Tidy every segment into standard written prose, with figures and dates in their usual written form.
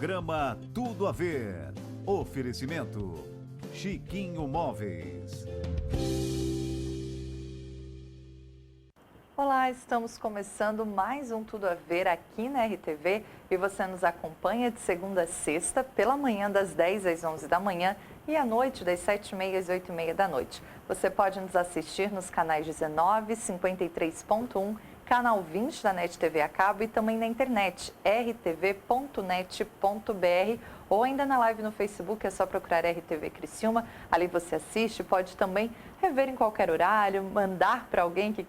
Programa Tudo a Ver. Oferecimento Chiquinho Móveis. Olá, estamos começando mais um Tudo a Ver aqui na RTV e você nos acompanha de segunda a sexta, pela manhã das 10 às 11 da manhã e à noite das 7h30 às 8h30 da noite. Você pode nos assistir nos canais 19, 53.1, canal 20 da NET TV a cabo e também na internet, rtv.net.br ou ainda na live no Facebook, é só procurar RTV Criciúma. Ali você assiste, pode também rever em qualquer horário, mandar para alguém que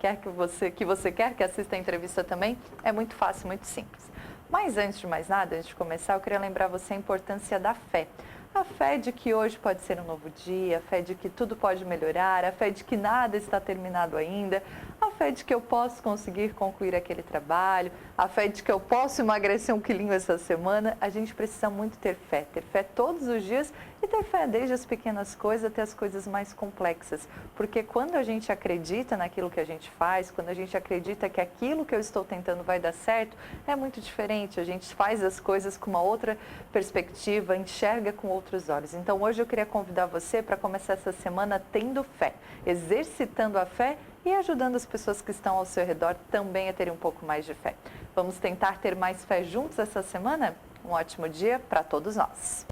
você quer que assista a entrevista também. É muito fácil, muito simples. Mas antes de mais nada, antes de começar, eu queria lembrar você a importância da fé. A fé de que hoje pode ser um novo dia, a fé de que tudo pode melhorar, a fé de que nada está terminado ainda, a fé de que eu posso conseguir concluir aquele trabalho, a fé de que eu posso emagrecer 1 quilinho essa semana. A gente precisa muito ter fé todos os dias e ter fé desde as pequenas coisas até as coisas mais complexas. Porque quando a gente acredita naquilo que a gente faz, quando a gente acredita que aquilo que eu estou tentando vai dar certo, é muito diferente. A gente faz as coisas com uma outra perspectiva, enxerga com outros olhos. Então hoje eu queria convidar você para começar essa semana tendo fé, exercitando a fé e ajudando as pessoas que estão ao seu redor também a terem um pouco mais de fé. Vamos tentar ter mais fé juntos essa semana? Um ótimo dia para todos nós!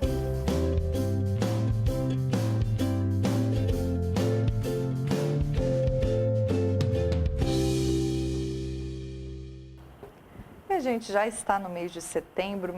A gente já está no mês de setembro.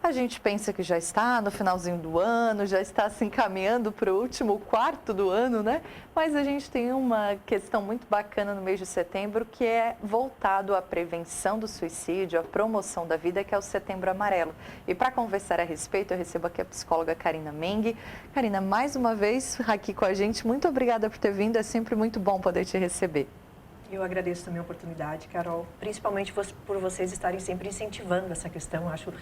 A gente pensa que já está no finalzinho do ano, já está assim caminhando para o último quarto do ano, né? Mas a gente tem uma questão muito bacana no mês de setembro que é voltado à prevenção do suicídio, à promoção da vida, que é o Setembro Amarelo. E para conversar a respeito, eu recebo aqui a psicóloga Karina Meng. Karina, mais uma vez aqui com a gente, muito obrigada por ter vindo, é sempre muito bom poder te receber. Eu agradeço também a oportunidade, Carol, principalmente por vocês estarem sempre incentivando essa questão, acho,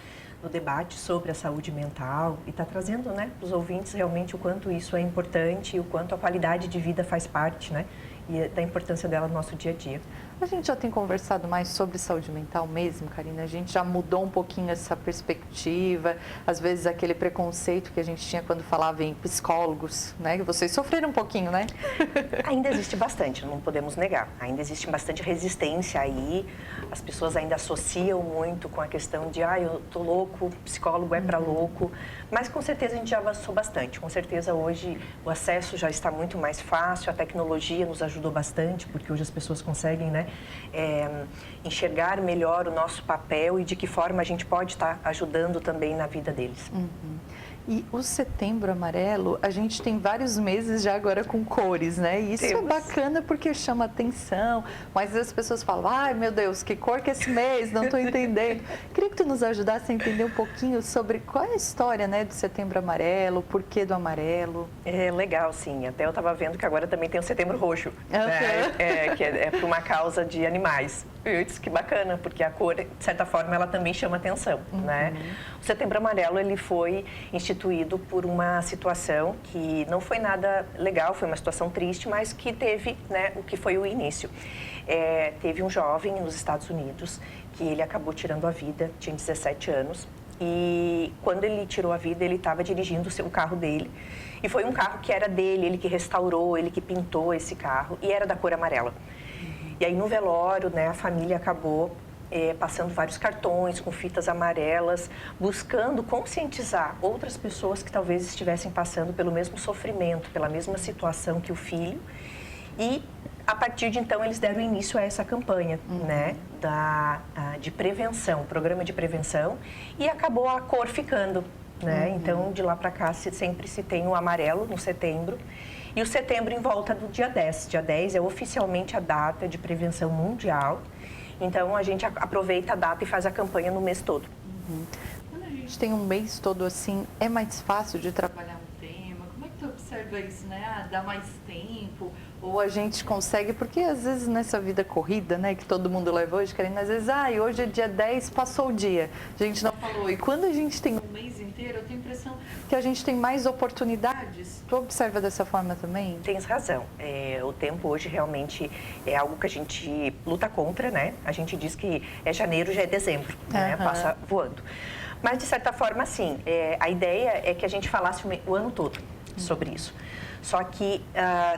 no debate sobre a saúde mental e está trazendo, né, para os ouvintes realmente o quanto isso é importante e o quanto a qualidade de vida faz parte, né, e da importância dela no nosso dia a dia. A gente já tem conversado mais sobre saúde mental mesmo, Karina? A gente já mudou um pouquinho essa perspectiva, às vezes aquele preconceito que a gente tinha quando falava em psicólogos, né? Vocês sofreram um pouquinho, né? Ainda existe bastante, não podemos negar. Ainda existe bastante resistência aí, as pessoas ainda associam muito com a questão de, eu tô louco, psicólogo é para louco, mas com certeza a gente já avançou bastante. Com certeza hoje o acesso já está muito mais fácil, a tecnologia nos ajudou bastante, porque hoje as pessoas conseguem, né, enxergar melhor o nosso papel e de que forma a gente pode estar ajudando também na vida deles. Uhum. E o Setembro Amarelo, a gente tem vários meses já agora com cores, né? E isso é bacana porque chama atenção, mas as pessoas falam, ai meu Deus, que cor que é esse mês, não estou entendendo. Queria que tu nos ajudasse a entender um pouquinho sobre qual é a história, né, do Setembro Amarelo, o porquê do amarelo. É legal, sim. Até eu estava vendo que agora também tem o Setembro Roxo, né? Que é por uma causa de animais. Eu disse que bacana, porque a cor, de certa forma, ela também chama atenção, né? O Setembro Amarelo, ele foi instituído por uma situação que não foi nada legal, foi uma situação triste, mas que teve, né, o que foi o início. Teve um jovem nos Estados Unidos que ele acabou tirando a vida, tinha 17 anos, e quando ele tirou a vida, ele estava dirigindo o carro dele, e foi um carro que era dele, ele que restaurou, ele que pintou esse carro, e era da cor amarela. E aí no velório, né, a família acabou passando vários cartões com fitas amarelas, buscando conscientizar outras pessoas que talvez estivessem passando pelo mesmo sofrimento, pela mesma situação que o filho. E a partir de então eles deram início a essa campanha, né, de prevenção, programa de prevenção, e acabou a cor ficando, né? Então de lá para cá sempre se tem o amarelo no setembro. E o setembro em volta do dia 10. Dia 10 é oficialmente a data de prevenção mundial. Então, a gente aproveita a data e faz a campanha no mês todo. Quando a gente tem um mês todo assim, é mais fácil de trabalhar um tema? Como é que tu observa isso, né? Dá mais tempo? Ou a gente consegue, porque às vezes nessa vida corrida, né, que todo mundo leva hoje, querendo, às vezes, hoje é dia 10, passou o dia, a gente não falou. E quando a gente tem um mês inteiro, eu tenho a impressão que a gente tem mais oportunidades. Tu observa dessa forma também? Tens razão. O tempo hoje realmente é algo que a gente luta contra, né? A gente diz que é janeiro, já é dezembro, né? Passa voando. Mas, de certa forma, sim. A ideia é que a gente falasse o ano todo sobre isso. Só que,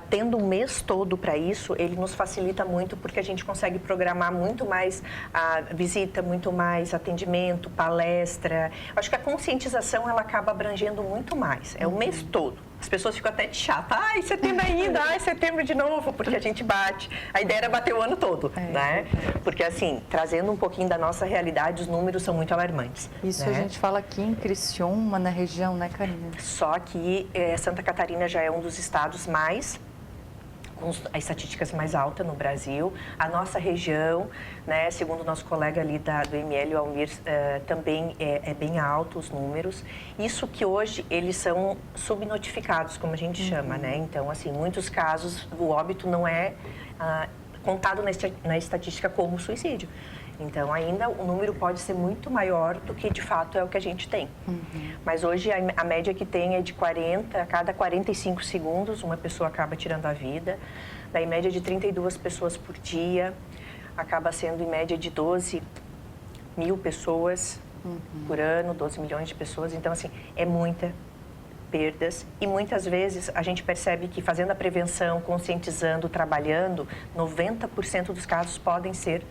tendo um mês todo para isso, ele nos facilita muito porque a gente consegue programar muito mais a visita, muito mais atendimento, palestra. Acho que a conscientização, ela acaba abrangendo muito mais. É o mês todo. As pessoas ficam até de chata. Ai, setembro ainda, ai, setembro de novo, porque a gente bate. A ideia era bater o ano todo, né? Porque, assim, trazendo um pouquinho da nossa realidade, os números são muito alarmantes. Isso, né? A gente fala aqui em Criciúma, na região, né, Karina? Só que Santa Catarina já é um dos estados com as estatísticas mais altas no Brasil. A nossa região, né, segundo o nosso colega ali do ML, o Almir, também é bem alto os números. Isso que hoje eles são subnotificados, como a gente chama, né? Então, assim, muitos casos o óbito não é contado na estatística como suicídio. Então, ainda o número pode ser muito maior do que, de fato, é o que a gente tem. Mas hoje, a média que tem é de 40, a cada 45 segundos, uma pessoa acaba tirando a vida. Daí, média de 32 pessoas por dia, acaba sendo, em média, de 12 mil pessoas por ano, 12 milhões de pessoas. Então, assim, é muita perdas. E, muitas vezes, a gente percebe que, fazendo a prevenção, conscientizando, trabalhando, 90% dos casos podem ser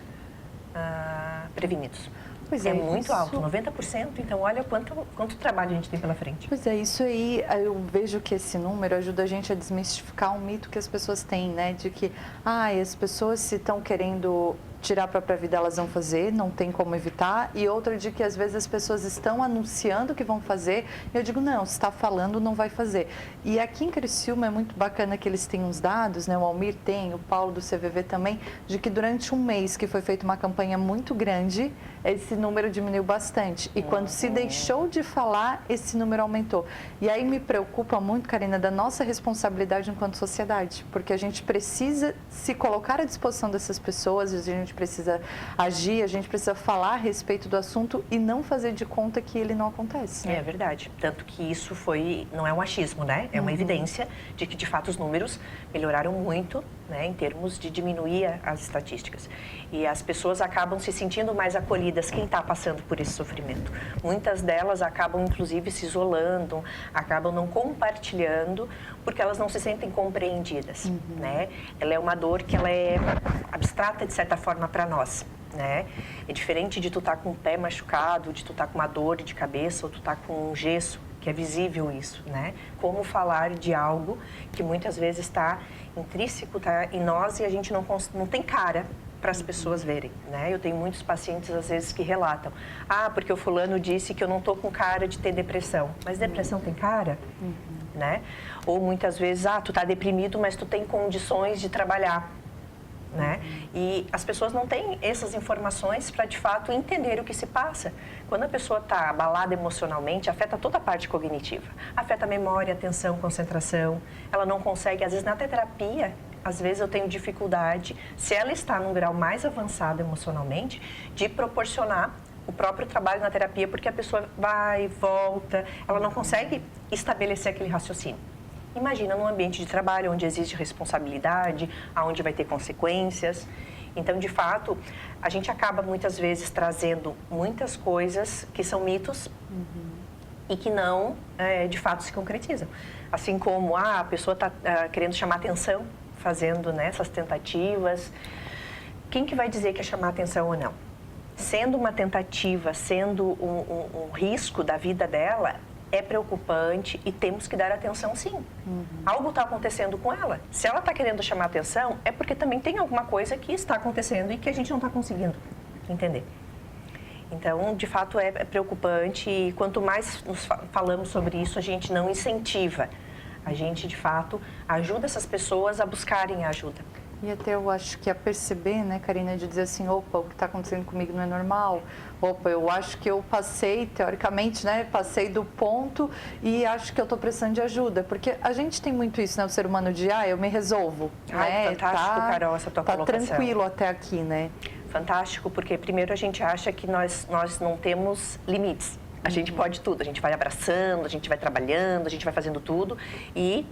prevenidos. Pois é muito alto, 90%. Então, olha quanto trabalho a gente tem pela frente. Pois é, isso aí, eu vejo que esse número ajuda a gente a desmistificar um mito que as pessoas têm, né? De que, as pessoas, se estão querendo tirar a própria vida, elas vão fazer, não tem como evitar. E outra de que, às vezes, as pessoas estão anunciando que vão fazer. E eu digo, não, se está falando, não vai fazer. E aqui em Criciúma é muito bacana que eles têm uns dados, né? O Almir tem, o Paulo do CVV também, de que durante um mês que foi feita uma campanha muito grande, esse número diminuiu bastante. E quando se deixou de falar, esse número aumentou. E aí me preocupa muito, Karina, da nossa responsabilidade enquanto sociedade. Porque a gente precisa se colocar à disposição dessas pessoas, a gente precisa agir, a gente precisa falar a respeito do assunto e não fazer de conta que ele não acontece. Né? É verdade. Tanto que isso não é um achismo, né? É uma evidência de que, de fato, os números melhoraram muito, né, em termos de diminuir as estatísticas. E as pessoas acabam se sentindo mais acolhidas, quem está passando por esse sofrimento. Muitas delas acabam, inclusive, se isolando, acabam não compartilhando, porque elas não se sentem compreendidas, né? Ela é uma dor que ela é abstrata, de certa forma, para nós, né? É diferente de tu estar com o pé machucado, de tu estar com uma dor de cabeça, ou tu estar com um gesso, que é visível isso, né? Como falar de algo que muitas vezes está intrínseco, tá em nós, e a gente não tem cara para as pessoas verem, né? Eu tenho muitos pacientes, às vezes, que relatam, porque o fulano disse que eu não estou com cara de ter depressão. Mas depressão tem cara, né? Ou muitas vezes, tu está deprimido, mas tu tem condições de trabalhar, né? E as pessoas não têm essas informações para, de fato, entender o que se passa. Quando a pessoa está abalada emocionalmente, afeta toda a parte cognitiva. Afeta a memória, atenção, concentração. Ela não consegue, às vezes, na terapia, às vezes eu tenho dificuldade, se ela está num grau mais avançado emocionalmente, de proporcionar o próprio trabalho na terapia, porque a pessoa vai, volta, ela não consegue estabelecer aquele raciocínio. Imagina num ambiente de trabalho onde existe responsabilidade, onde vai ter consequências. Então, de fato, a gente acaba muitas vezes trazendo muitas coisas que são mitos e que não, de fato, se concretizam. Assim como a pessoa está querendo chamar atenção, fazendo, né, essas tentativas. Quem que vai dizer que é chamar atenção ou não? Sendo uma tentativa, sendo um risco da vida dela, é preocupante e temos que dar atenção, sim. Algo está acontecendo com ela. Se ela está querendo chamar atenção, é porque também tem alguma coisa que está acontecendo e que a gente não está conseguindo entender. Então, de fato, é preocupante e quanto mais nos falamos sobre isso, a gente não incentiva. A gente, de fato, ajuda essas pessoas a buscarem ajuda. E até eu acho que a perceber, né, Karina, de dizer assim, opa, o que está acontecendo comigo não é normal. Opa, eu acho que eu passei, teoricamente, né, passei do ponto e acho que eu estou precisando de ajuda. Porque a gente tem muito isso, né, o ser humano de, eu me resolvo. Né? Fantástico, Carol, essa tua colocação. Tá tranquilo até aqui, né? Fantástico, porque primeiro a gente acha que nós não temos limites. A gente pode tudo, a gente vai abraçando, a gente vai trabalhando, a gente vai fazendo tudo e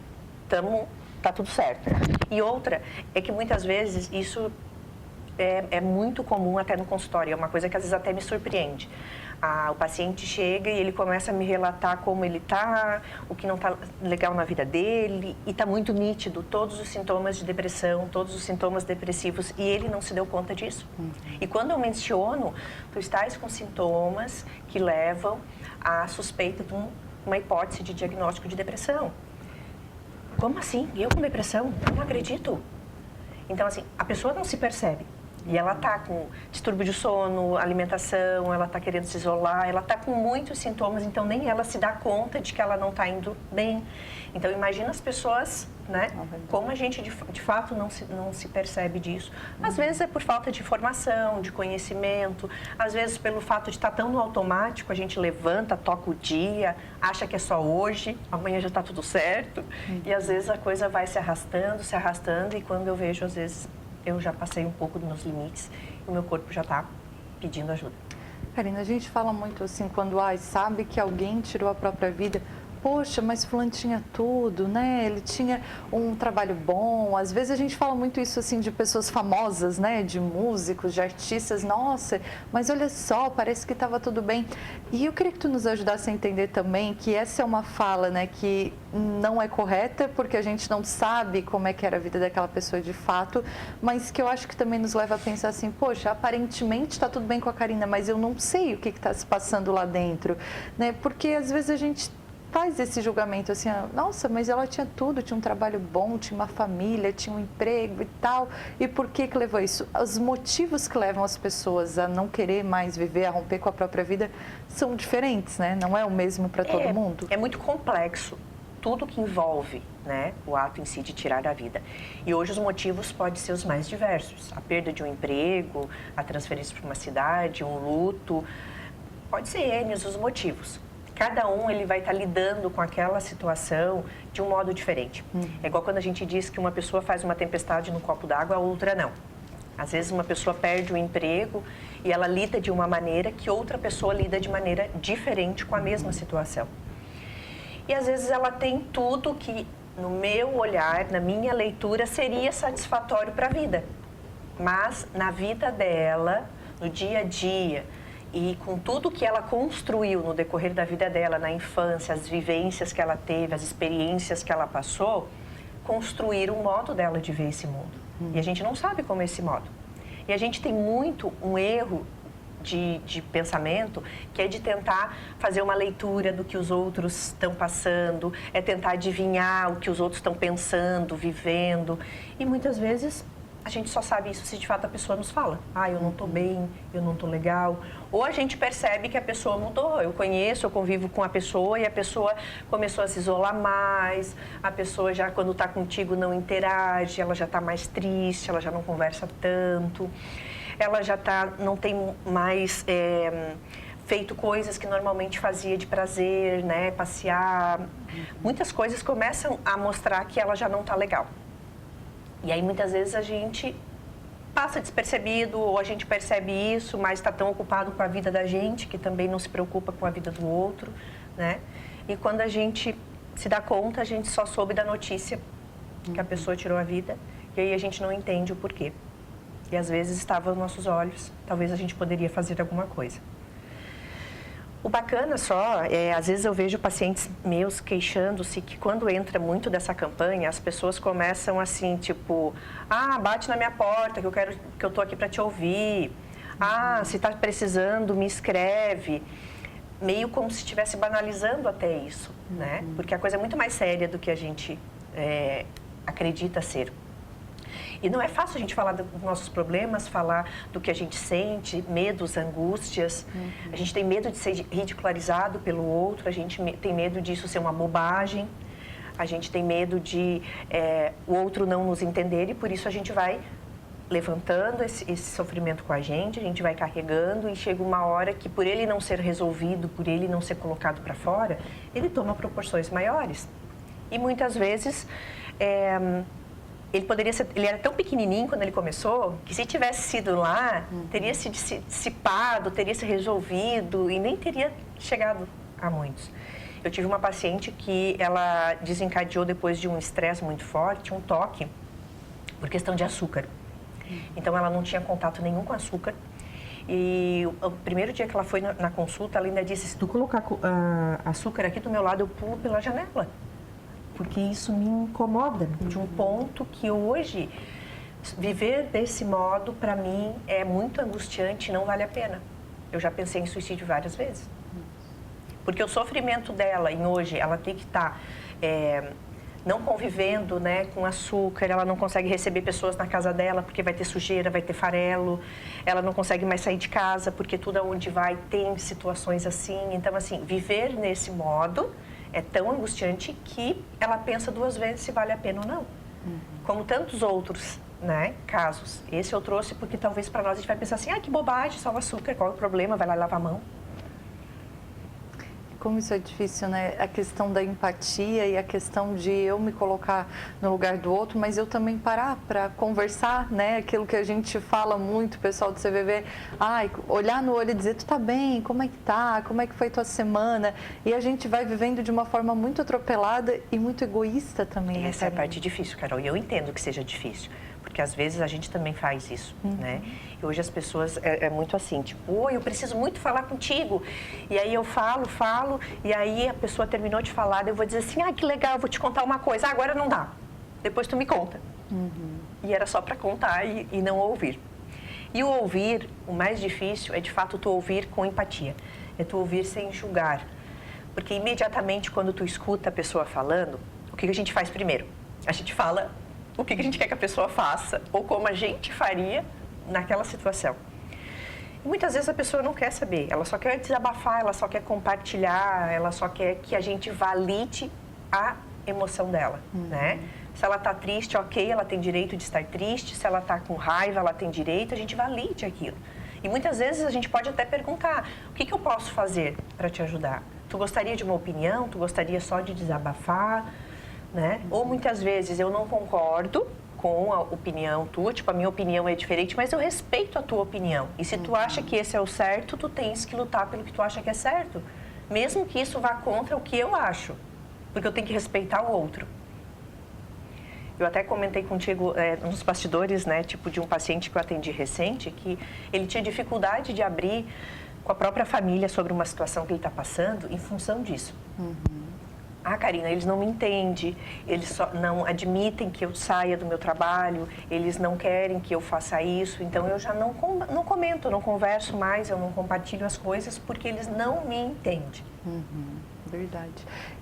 tá tudo certo. E outra é que muitas vezes isso é muito comum até no consultório, é uma coisa que às vezes até me surpreende. O paciente chega e ele começa a me relatar como ele está, o que não está legal na vida dele, e está muito nítido todos os sintomas de depressão, todos os sintomas depressivos, e ele não se deu conta disso. E quando eu menciono, tu estás com sintomas que levam à suspeita de uma hipótese de diagnóstico de depressão. Como assim? Eu com depressão? Eu não acredito. Então, assim, a pessoa não se percebe. E ela está com distúrbio de sono, alimentação, ela está querendo se isolar, ela está com muitos sintomas, então nem ela se dá conta de que ela não está indo bem. Então, imagina as pessoas, né? Como a gente de fato não se percebe disso. Às vezes é por falta de informação, de conhecimento, às vezes pelo fato de estar tão no automático, a gente levanta, toca o dia, acha que é só hoje, amanhã já está tudo certo. E às vezes a coisa vai se arrastando, e quando eu vejo, às vezes, eu já passei um pouco dos meus limites e o meu corpo já está pedindo ajuda. Karina, a gente fala muito assim, quando sabe que alguém tirou a própria vida. Poxa, mas fulano tinha tudo, né? Ele tinha um trabalho bom. Às vezes a gente fala muito isso assim de pessoas famosas, né? De músicos, de artistas. Nossa, mas olha só, parece que estava tudo bem. E eu queria que tu nos ajudasse a entender também que essa é uma fala, né? Que não é correta, porque a gente não sabe como é que era a vida daquela pessoa de fato, mas que eu acho que também nos leva a pensar assim, poxa, aparentemente está tudo bem com a Karina, mas eu não sei o que está se passando lá dentro, né? Porque às vezes a gente faz esse julgamento assim, nossa, mas ela tinha tudo, tinha um trabalho bom, tinha uma família, tinha um emprego e tal, e por que levou isso? Os motivos que levam as pessoas a não querer mais viver, a romper com a própria vida, são diferentes, né? Não é o mesmo para todo mundo. É muito complexo tudo que envolve, né, o ato em si de tirar a vida. E hoje os motivos podem ser os mais diversos. A perda de um emprego, a transferência para uma cidade, um luto, pode ser N os motivos. Cada um ele vai estar lidando com aquela situação de um modo diferente. É igual quando a gente diz que uma pessoa faz uma tempestade num copo d'água, a outra não. Às vezes uma pessoa perde o emprego e ela lida de uma maneira que outra pessoa lida de maneira diferente com a mesma situação. E às vezes ela tem tudo que, no meu olhar, na minha leitura, seria satisfatório para a vida. Mas na vida dela, no dia a dia, e com tudo que ela construiu no decorrer da vida dela, na infância, as vivências que ela teve, as experiências que ela passou, construíram um modo dela de ver esse mundo. E a gente não sabe como é esse modo. E a gente tem muito um erro de pensamento, que é de tentar fazer uma leitura do que os outros estão passando, é tentar adivinhar o que os outros estão pensando, vivendo. E muitas vezes a gente só sabe isso se de fato a pessoa nos fala. Eu não estou bem, eu não estou legal. Ou a gente percebe que a pessoa mudou. Eu conheço, eu convivo com a pessoa e a pessoa começou a se isolar mais. A pessoa já, quando está contigo, não interage, ela já está mais triste, ela já não conversa tanto. Ela já não tem mais feito coisas que normalmente fazia de prazer, né? Passear. Muitas coisas começam a mostrar que ela já não está legal. E aí, muitas vezes, a gente passa despercebido, ou a gente percebe isso, mas está tão ocupado com a vida da gente, que também não se preocupa com a vida do outro, né? E quando a gente se dá conta, a gente só soube da notícia que a pessoa tirou a vida, e aí a gente não entende o porquê. E às vezes estava aos nossos olhos, talvez a gente poderia fazer alguma coisa. O bacana só, às vezes eu vejo pacientes meus queixando-se que quando entra muito dessa campanha, as pessoas começam assim, tipo, bate na minha porta, que eu tô aqui para te ouvir. Se está precisando, me escreve. Meio como se estivesse banalizando até isso, né? Porque a coisa é muito mais séria do que a gente acredita ser. E não é fácil a gente falar dos nossos problemas, falar do que a gente sente, medos, angústias. A gente tem medo de ser ridicularizado pelo outro, a gente tem medo disso ser uma bobagem, a gente tem medo de o outro não nos entender, e por isso a gente vai levantando esse sofrimento com a gente vai carregando, e chega uma hora que, por ele não ser resolvido, por ele não ser colocado para fora, ele toma proporções maiores. E muitas vezes ele era tão pequenininho quando ele começou, que se tivesse sido lá, teria se dissipado, teria se resolvido e nem teria chegado a muitos. Eu tive uma paciente que ela desencadeou depois de um estresse muito forte, um toque, por questão de açúcar. Então ela não tinha contato nenhum com açúcar E o primeiro dia que ela foi na consulta, ela ainda disse, se tu colocar açúcar aqui do meu lado, eu pulo pela janela. Porque isso me incomoda, de um ponto que hoje, viver desse modo, para mim, é muito angustiante e não vale a pena. Eu já pensei em suicídio várias vezes. Porque o sofrimento dela, em hoje, ela tem que estar não convivendo, né, com açúcar, ela não consegue receber pessoas na casa dela porque vai ter sujeira, vai ter farelo, ela não consegue mais sair de casa porque tudo aonde vai tem situações assim. Então, assim, viver nesse modo é tão angustiante que ela pensa 2 vezes se vale a pena ou não. Como tantos outros, né, casos. Esse eu trouxe porque talvez para nós a gente vai pensar assim, que bobagem, só o açúcar, qual é o problema? Vai lá e lava a mão. Como isso é difícil, né? A questão da empatia e a questão de eu me colocar no lugar do outro, mas eu também parar para conversar, né? Aquilo que a gente fala muito, pessoal do CVV, olhar no olho e dizer, tu tá bem? Como é que tá? Como é que foi tua semana? E a gente vai vivendo de uma forma muito atropelada e muito egoísta também. Essa é a parte difícil, Carol, e eu entendo que seja difícil. Porque às vezes a gente também faz isso, né? E hoje as pessoas é muito assim, tipo, eu preciso muito falar contigo. E aí eu falo, e aí a pessoa terminou de falar, daí eu vou dizer assim, que legal, eu vou te contar uma coisa. Agora não dá. Depois tu me conta. E era só para contar e não ouvir. E o ouvir, o mais difícil é de fato tu ouvir com empatia. É tu ouvir sem julgar. Porque imediatamente quando tu escuta a pessoa falando, o que a gente faz primeiro? A gente fala o que a gente quer que a pessoa faça ou como a gente faria naquela situação. E muitas vezes a pessoa não quer saber, ela só quer desabafar, ela só quer compartilhar, ela só quer que a gente valide a emoção dela, né? Se ela está triste, ok, ela tem direito de estar triste, se ela está com raiva, ela tem direito, a gente valide aquilo. E muitas vezes a gente pode até perguntar, o que eu posso fazer para te ajudar? Tu gostaria de uma opinião? Tu gostaria só de desabafar? Né? Ou muitas vezes eu não concordo com a opinião tua, tipo, a minha opinião é diferente, mas eu respeito a tua opinião. E se tu acha que esse é o certo, tu tens que lutar pelo que tu acha que é certo. Mesmo que isso vá contra o que eu acho, porque eu tenho que respeitar o outro. Eu até comentei contigo nos bastidores, né, tipo, de um paciente que eu atendi recente, que ele tinha dificuldade de abrir com a própria família sobre uma situação que ele está passando em função disso. Karina, eles não me entendem, eles só não admitem que eu saia do meu trabalho, eles não querem que eu faça isso, então eu já não comento, não converso mais, eu não compartilho as coisas porque eles não me entendem. Verdade.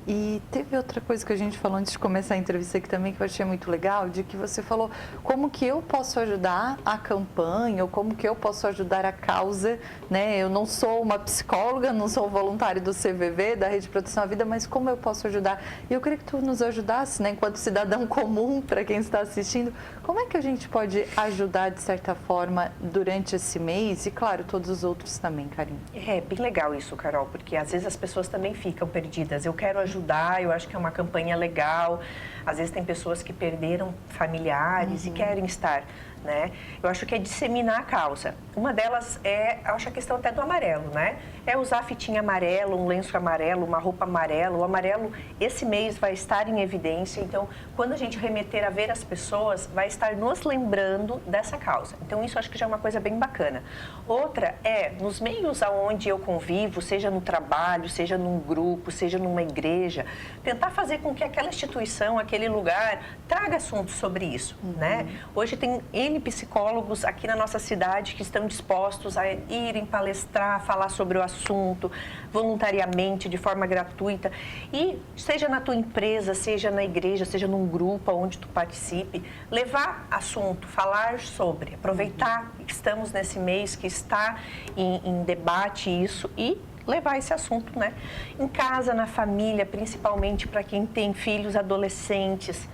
E teve outra coisa que a gente falou antes de começar a entrevista aqui também, que eu achei muito legal, de que você falou como que eu posso ajudar a campanha, ou como que eu posso ajudar a causa, né? Eu não sou uma psicóloga, não sou voluntária do CVV, da Rede de Proteção à Vida, mas como eu posso ajudar? E eu queria que tu nos ajudasse, né, enquanto cidadão comum, para quem está assistindo, como é que a gente pode ajudar, de certa forma, durante esse mês e, claro, todos os outros também, Karine? É bem legal isso, Carol, porque às vezes as pessoas também ficam perdidas. Eu quero ajudar, eu acho que é uma campanha legal. Às vezes tem pessoas que perderam familiares e querem estar, né? Eu acho que é disseminar a causa. Uma delas eu acho a questão até do amarelo, né? É usar fitinha amarelo, um lenço amarelo, uma roupa amarela. O amarelo, esse mês, vai estar em evidência. Então, quando a gente remeter a ver as pessoas, vai estar nos lembrando dessa causa. Então, isso acho que já é uma coisa bem bacana. Outra nos meios aonde eu convivo, seja no trabalho, seja num grupo, seja numa igreja, tentar fazer com que aquela instituição, aquele lugar, traga assuntos sobre isso, né? Hoje tem N psicólogos aqui na nossa cidade que estão dispostos a irem palestrar, falar sobre o assunto, voluntariamente, de forma gratuita. E seja na tua empresa, seja na igreja, seja num grupo onde tu participe, levar assunto, falar sobre, aproveitar que estamos nesse mês que está em debate isso e levar esse assunto, né? Em casa, na família, principalmente para quem tem filhos adolescentes,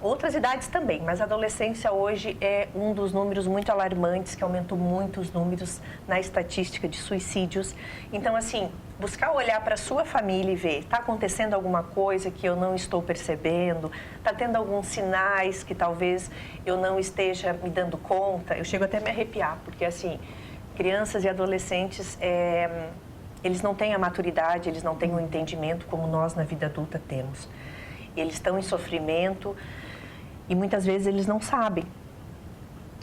outras idades também, mas a adolescência hoje é um dos números muito alarmantes, que aumentou muito os números na estatística de suicídios. Então, assim, buscar olhar para a sua família e ver, está acontecendo alguma coisa que eu não estou percebendo, está tendo alguns sinais que talvez eu não esteja me dando conta. Eu chego até a me arrepiar, porque, assim, crianças e adolescentes, eles não têm a maturidade, eles não têm o entendimento como nós na vida adulta temos. Eles estão em sofrimento e muitas vezes eles não sabem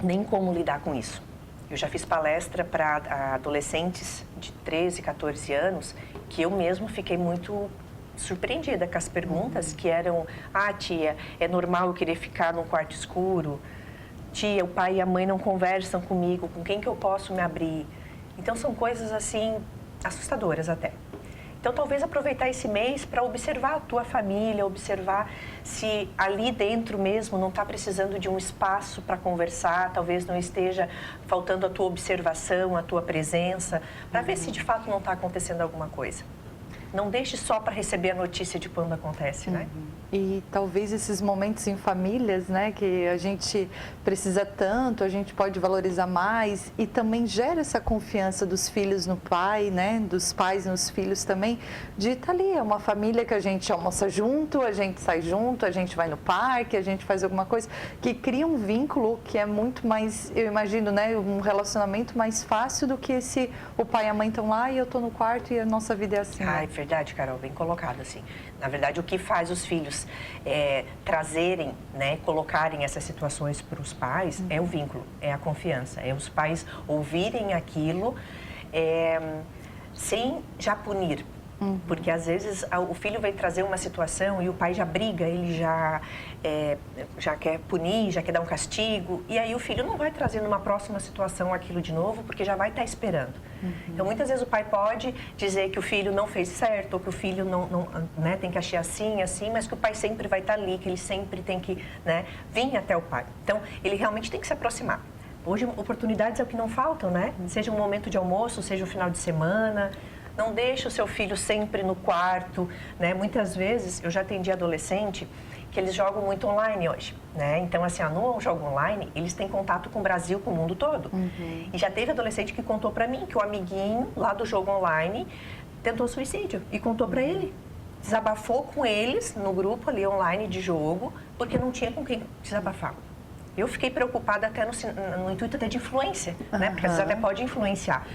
nem como lidar com isso. Eu já fiz palestra para adolescentes de 13, 14 anos, que eu mesmo fiquei muito surpreendida com as perguntas que eram: ah, tia, é normal eu querer ficar num quarto escuro? Tia, o pai e a mãe não conversam comigo, com quem que eu posso me abrir? Então, são coisas, assim, assustadoras até. Então, talvez aproveitar esse mês para observar a tua família, observar se ali dentro mesmo não está precisando de um espaço para conversar, talvez não esteja faltando a tua observação, a tua presença, para ver se de fato não está acontecendo alguma coisa. Não deixe só para receber a notícia de quando acontece, né? E talvez esses momentos em famílias, né, que a gente precisa tanto, a gente pode valorizar mais e também gera essa confiança dos filhos no pai, né, dos pais nos filhos também, de estar ali, é uma família que a gente almoça junto, a gente sai junto, a gente vai no parque, a gente faz alguma coisa, que cria um vínculo que é muito mais, eu imagino, né, um relacionamento mais fácil do que se o pai e a mãe estão lá e eu estou no quarto e a nossa vida é assim. Ah, é verdade, Carol, bem colocado, assim. Na verdade, o que faz os filhos trazerem, né, colocarem essas situações para os pais é o vínculo, é a confiança, é os pais ouvirem aquilo sem já punir. Porque às vezes o filho vem trazer uma situação e o pai já briga, ele já quer punir, já quer dar um castigo, e aí o filho não vai trazer numa próxima situação aquilo de novo, porque já vai estar esperando. Então, muitas vezes o pai pode dizer que o filho não fez certo, ou que o filho né, tem que agir assim, mas que o pai sempre vai estar ali, que ele sempre tem que, né, vir até o pai. Então, ele realmente tem que se aproximar. Hoje, oportunidades é o que não faltam, né? Seja um momento de almoço, seja um final de semana. Não deixe o seu filho sempre no quarto, né? Muitas vezes, eu já atendi adolescente que eles jogam muito online hoje, né? Então, assim, no jogo online, eles têm contato com o Brasil, com o mundo todo. E já teve adolescente que contou pra mim que o amiguinho lá do jogo online tentou suicídio e contou pra ele. Desabafou com eles no grupo ali online de jogo, porque não tinha com quem desabafar. Eu fiquei preocupada até no intuito até de influência, né? Porque às vezes até pode influenciar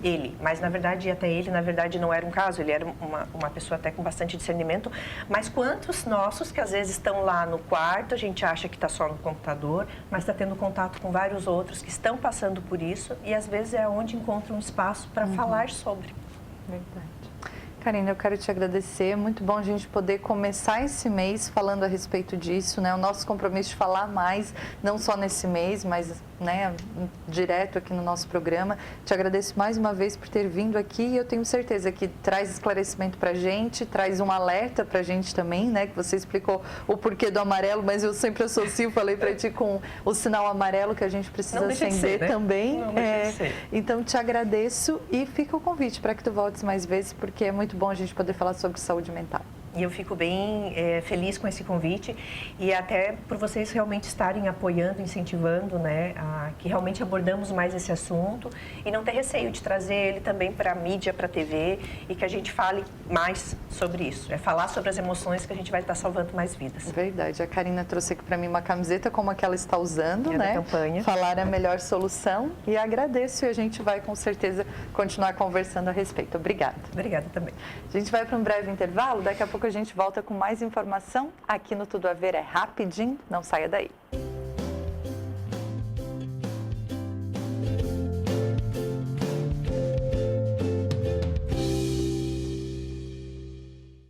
ele, mas na verdade, até ele, na verdade, não era um caso, ele era uma pessoa até com bastante discernimento, mas quantos nossos que às vezes estão lá no quarto, a gente acha que está só no computador, mas está tendo contato com vários outros que estão passando por isso e às vezes é onde encontra um espaço para falar sobre. Verdade. Karina, eu quero te agradecer, muito bom a gente poder começar esse mês falando a respeito disso, né? O nosso compromisso de falar mais, não só nesse mês, mas, né, direto aqui no nosso programa. Te agradeço mais uma vez por ter vindo aqui e eu tenho certeza que traz esclarecimento pra gente, traz um alerta pra gente também, né? Que você explicou o porquê do amarelo, mas eu sempre associo, falei pra ti, com o sinal amarelo que a gente precisa acender, né? Também. Não deixa de ser. Então, te agradeço e fica o convite para que tu voltes mais vezes, porque é muito bom a gente poder falar sobre saúde mental. E eu fico bem feliz com esse convite e até por vocês realmente estarem apoiando, incentivando, né, que realmente abordamos mais esse assunto e não ter receio de trazer ele também para a mídia, para a TV e que a gente fale mais sobre isso. É falar sobre as emoções que a gente vai estar salvando mais vidas. Verdade. A Karina trouxe aqui para mim uma camiseta como a que ela está usando, né? Da campanha. Falar é a melhor solução e agradeço e a gente vai com certeza continuar conversando a respeito. Obrigada. Obrigada também. A gente vai para um breve intervalo, daqui a pouco a gente volta com mais informação. Aqui no Tudo a Ver é rapidinho, não saia daí.